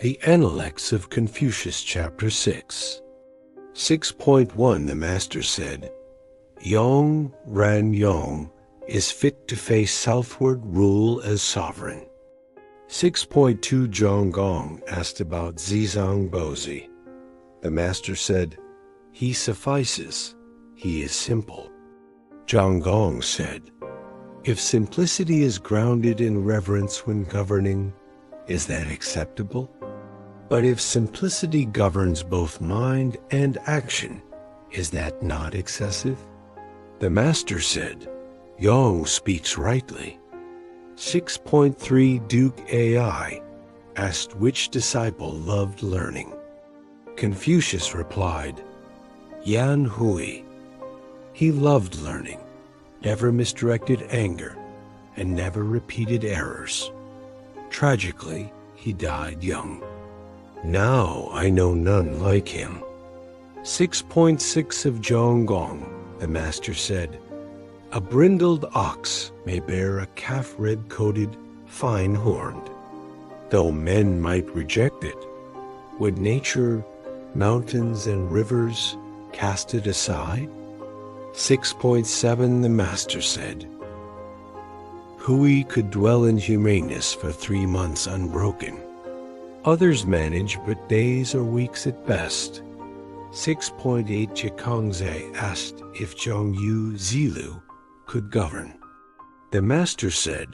The Analects of Confucius, Chapter 6. 6.1 The Master said, Yong Ran Yong is fit to face southward rule as sovereign. 6.2 Zhong Gong asked about Zizang Bozi. The Master said, He suffices, he is simple. Zhong Gong said, If simplicity is grounded in reverence when governing, is that acceptable? But if simplicity governs both mind and action, is that not excessive? The Master said, Yong speaks rightly. 6.3 Duke Ai asked which disciple loved learning. Confucius replied, Yan Hui. He loved learning, never misdirected anger, and never repeated errors. Tragically, he died young. Now I know none like him. 6.6 of Zhong Gong, the Master said, A brindled ox may bear a calf red-coated, fine-horned. Though men might reject it, would nature, mountains and rivers cast it aside? 6.7 The Master said, Hui could dwell in humaneness for 3 months unbroken. Others manage but days or weeks at best. 6.8 Jikongze asked if Zhongyu Zilu could govern. The Master said,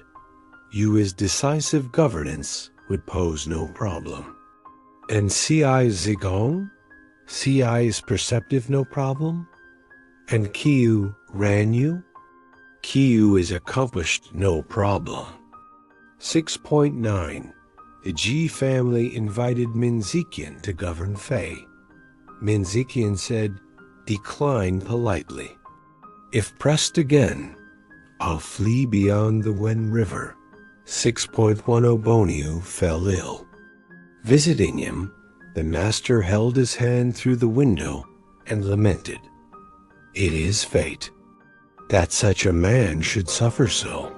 Yu's decisive governance would pose no problem. And Ci Zigong? Ci's perceptive no problem? And Qiu Ranyu? Qiu is accomplished no problem. 6.9 The Ji family invited Minzikian to govern Fei. Minzikian said, Decline politely. If pressed again, I'll flee beyond the Wen River. 6.10 Boniu fell ill. Visiting him, the Master held his hand through the window and lamented, It is fate. That such a man should suffer so.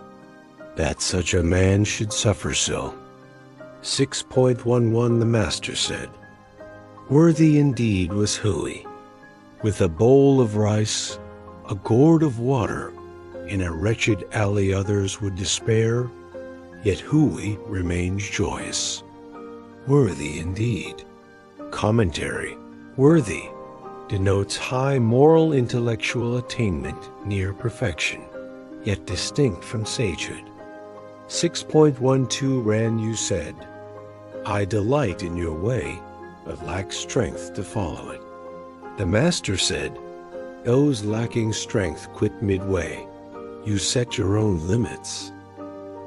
That such a man should suffer so. 6.11 The Master said, Worthy indeed was Hui, with a bowl of rice, a gourd of water, in a wretched alley others would despair, yet Hui remains joyous. Worthy indeed. Commentary, worthy denotes high moral intellectual attainment near perfection, yet distinct from sagehood. 6.12 Ranyu said, I delight in your way, but lack strength to follow it. The Master said, Those lacking strength quit midway. You set your own limits.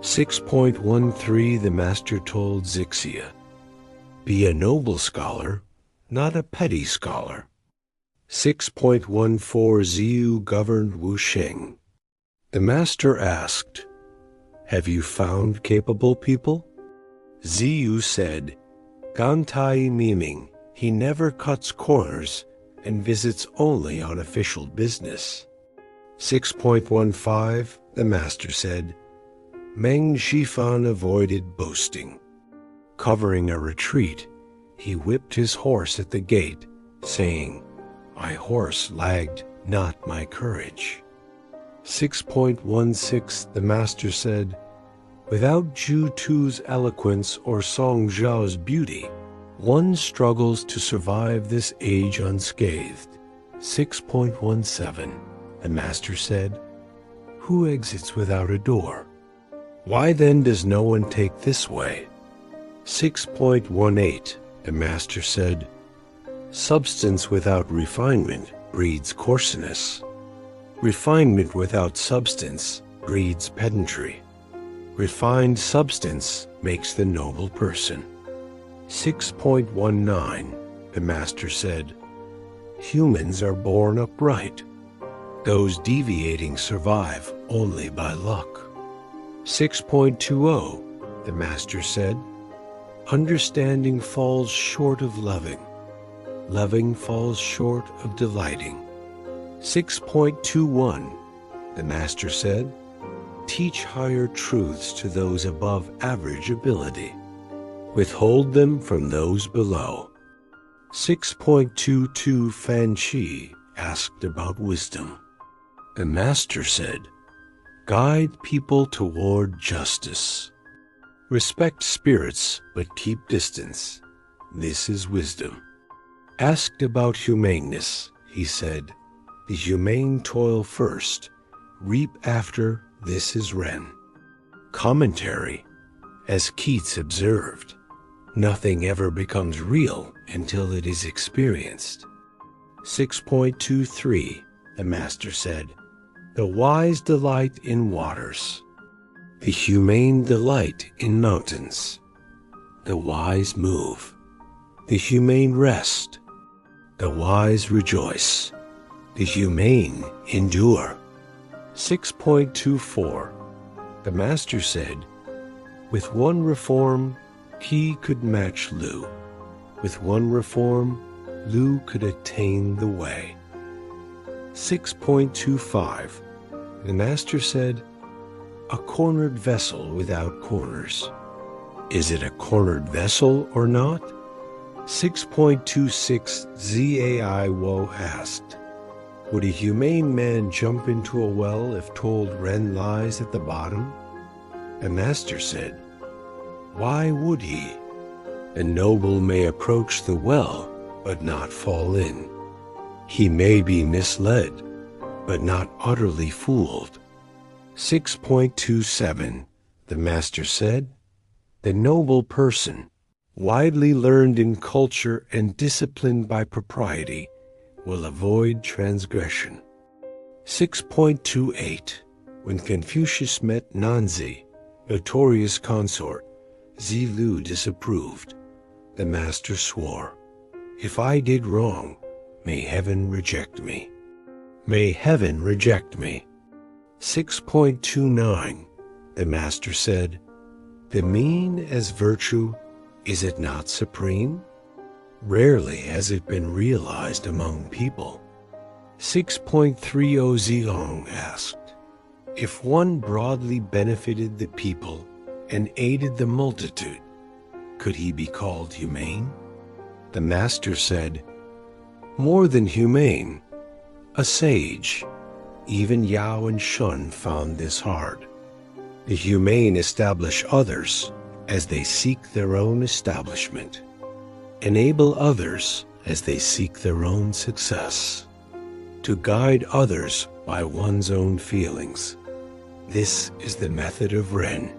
6.13 The Master told Zixia, Be a noble scholar, not a petty scholar. 6.14 Ziyu governed Wusheng. The Master asked, Have you found capable people? Ziyu said, Gantai Miming, he never cuts corners and visits only on official business. 6.15 The Master said, Meng Shifan avoided boasting. Covering a retreat, he whipped his horse at the gate, saying, My horse lagged not my courage. 6.16 The Master said, Without Zhu Tu's eloquence or Song Zhao's beauty, one struggles to survive this age unscathed. 6.17 The Master said, Who exits without a door? Why then does no one take this way? 6.18 The Master said, Substance without refinement breeds coarseness. Refinement without substance breeds pedantry. Refined substance makes the noble person. 6.19 The Master said, Humans are born upright. Those deviating survive only by luck. 6.20 The Master said, Understanding falls short of loving. Loving falls short of delighting. 6.21 The Master said, Teach higher truths to those above average ability. Withhold them from those below. 6.22 Fan Chi asked about wisdom. The master said, guide people toward justice. Respect spirits, but keep distance. This is wisdom. Asked about humaneness, he said, the humane toil first, reap after, this is Ren. Commentary, as Keats observed, nothing ever becomes real until it is experienced. 6.23, the master said, the wise delight in waters, the humane delight in mountains, the wise move, the humane rest, the wise rejoice, the humane endure. 6.24, the master said, with one reform, he could match Lu. With one reform, Lu could attain the way. 6.25, the master said, a cornered vessel without corners. Is it a cornered vessel or not? 6.26 Zai Wo asked, would a humane man jump into a well if told Ren lies at the bottom? The master said, why would he? A noble may approach the well, but not fall in. He may be misled, but not utterly fooled. 6.27, the master said, the noble person, widely learned in culture and disciplined by propriety, will avoid transgression. 6.28, when Confucius met Junzi, notorious consort, Zilu disapproved. The master swore, if I did wrong, may heaven reject me. May heaven reject me. 6.29, the master said, the mean as virtue, is it not supreme? Rarely has it been realized among people. 6.30 Ziyong asked, if one broadly benefited the people and aided the multitude, could he be called humane? The master said, more than humane, a sage. Even Xiao and Shun found this hard. The humane establish others as they seek their own establishment. Enable others as they seek their own success. To guide others by one's own feelings. This is the method of Ren.